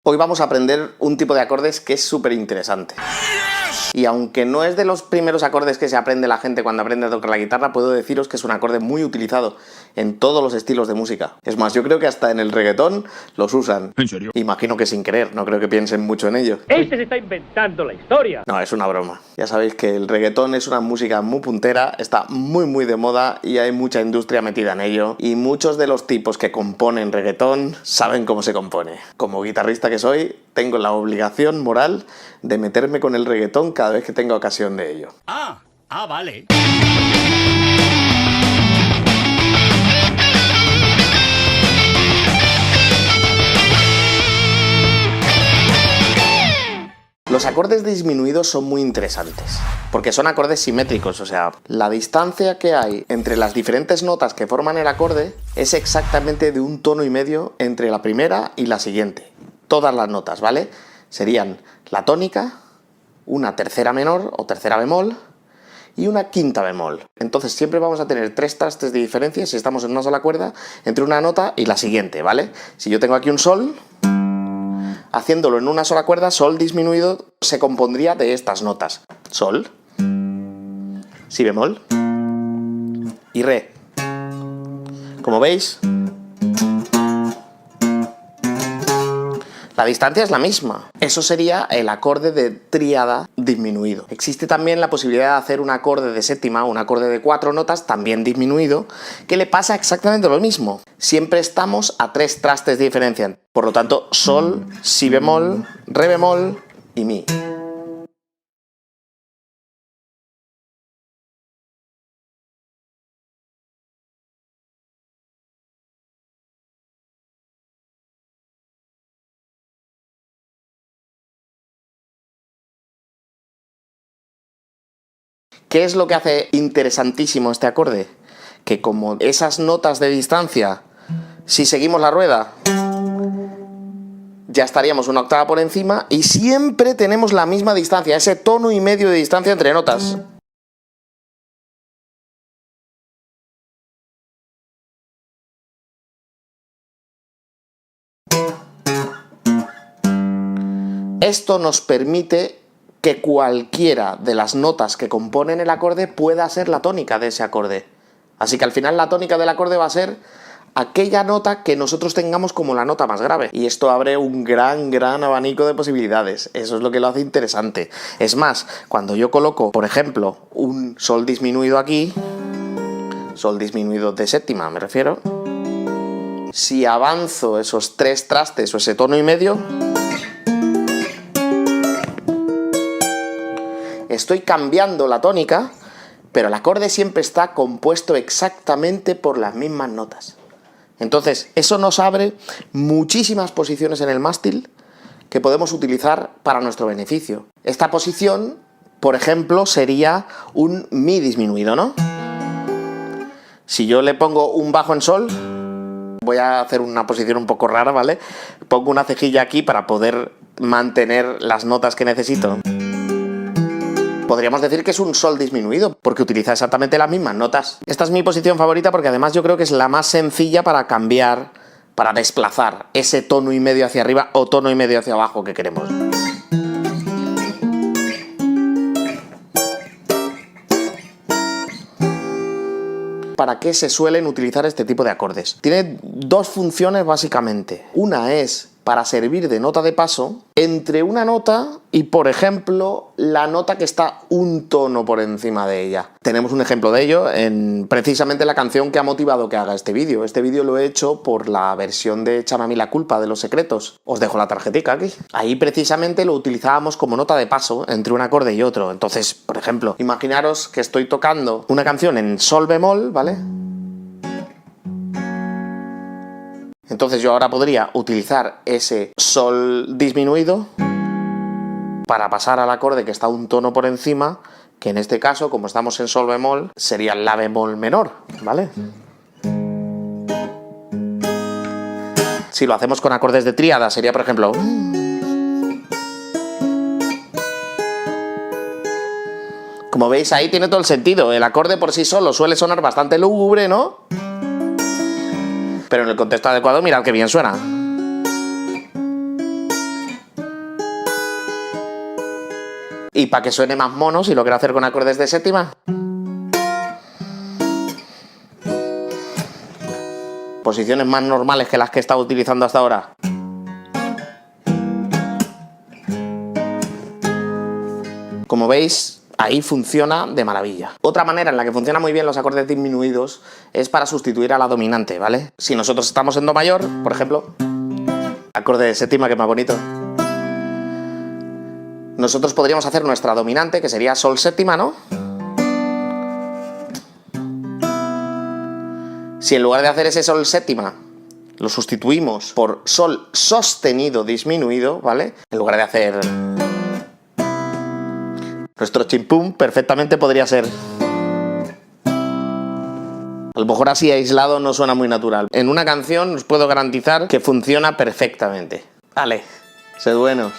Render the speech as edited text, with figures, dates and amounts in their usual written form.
Hoy vamos a aprender un tipo de acordes que es súper interesante. Y aunque no es de los primeros acordes que se aprende la gente cuando aprende a tocar la guitarra, puedo deciros que es un acorde muy utilizado en todos los estilos de música. Es más, yo creo que hasta en el reggaetón los usan. ¿En serio? Imagino que sin querer, no creo que piensen mucho en ello. Este se está inventando la historia. No, es una broma. Ya sabéis que el reggaetón es una música muy puntera, está muy de moda y hay mucha industria metida en ello. Y muchos de los tipos que componen reggaetón saben cómo se compone. Como guitarrista que soy, tengo la obligación moral de meterme con el reggaetón cada vez que tenga ocasión de ello. Vale. Los acordes disminuidos son muy interesantes, porque son acordes simétricos, o sea, la distancia que hay entre las diferentes notas que forman el acorde es exactamente de un tono y medio entre la primera y la siguiente. Todas las notas, ¿vale? Serían la tónica, una tercera menor o tercera bemol y una quinta bemol. Entonces siempre vamos a tener 3 trastes de diferencia si estamos en una sola cuerda entre una nota y la siguiente, ¿vale? Si yo tengo aquí un sol, haciéndolo en una sola cuerda, sol disminuido se compondría de estas notas: sol, si bemol y re. Como veis, la distancia es la misma. Eso sería el acorde de tríada disminuido. Existe también la posibilidad de hacer un acorde de séptima, un acorde de 4 notas, también disminuido, que le pasa exactamente lo mismo. Siempre estamos a 3 trastes de diferencia. Por lo tanto, sol, si bemol, re bemol y mi. ¿Qué es lo que hace interesantísimo este acorde? Que como esas notas de distancia, si seguimos la rueda, ya estaríamos una octava por encima y siempre tenemos la misma distancia, ese tono y medio de distancia entre notas. Esto nos permite que cualquiera de las notas que componen el acorde pueda ser la tónica de ese acorde. Así que al final la tónica del acorde va a ser aquella nota que nosotros tengamos como la nota más grave. Y esto abre un gran abanico de posibilidades. Eso es lo que lo hace interesante. Es más, cuando yo coloco, por ejemplo, un sol disminuido aquí, sol disminuido de séptima me refiero, si avanzo esos 3 trastes o ese tono y medio, estoy cambiando la tónica, pero el acorde siempre está compuesto exactamente por las mismas notas. Entonces, eso nos abre muchísimas posiciones en el mástil que podemos utilizar para nuestro beneficio. Esta posición, por ejemplo, sería un mi disminuido, ¿no? Si yo le pongo un bajo en sol, voy a hacer una posición un poco rara, ¿vale? Pongo una cejilla aquí para poder mantener las notas que necesito. Podríamos decir que es un sol disminuido, porque utiliza exactamente las mismas notas. Esta es mi posición favorita porque además yo creo que es la más sencilla para cambiar, para desplazar ese tono y medio hacia arriba o tono y medio hacia abajo que queremos. ¿Para qué se suelen utilizar este tipo de acordes? Tiene 2 funciones básicamente. Una es para servir de nota de paso entre una nota y, por ejemplo, la nota que está un tono por encima de ella. Tenemos un ejemplo de ello en precisamente la canción que ha motivado que haga este vídeo. Este vídeo lo he hecho por la versión de Échame a mí la culpa de Los Secretos. Os dejo la tarjetica aquí. Ahí precisamente lo utilizábamos como nota de paso entre un acorde y otro. Entonces, por ejemplo, imaginaros que estoy tocando una canción en sol bemol, ¿vale? Entonces yo ahora podría utilizar ese sol disminuido para pasar al acorde que está un tono por encima, que en este caso, como estamos en sol bemol, sería la bemol menor, ¿vale? Si lo hacemos con acordes de tríada, sería, por ejemplo, como veis, ahí tiene todo el sentido. El acorde por sí solo suele sonar bastante lúgubre, ¿no? Pero en el contexto adecuado, mirad qué bien suena. Y para que suene más mono, si lo quiero hacer con acordes de séptima, posiciones más normales que las que he estado utilizando hasta ahora. Como veis, ahí funciona de maravilla. Otra manera en la que funcionan muy bien los acordes disminuidos es para sustituir a la dominante, ¿vale? Si nosotros estamos en do mayor, por ejemplo, acorde de séptima, que es más bonito, nosotros podríamos hacer nuestra dominante, que sería sol séptima, ¿no? Si en lugar de hacer ese sol séptima lo sustituimos por sol sostenido disminuido, ¿vale? En lugar de hacer nuestro chimpum, perfectamente podría ser. A lo mejor así aislado no suena muy natural. En una canción os puedo garantizar que funciona perfectamente. Vale, sed buenos.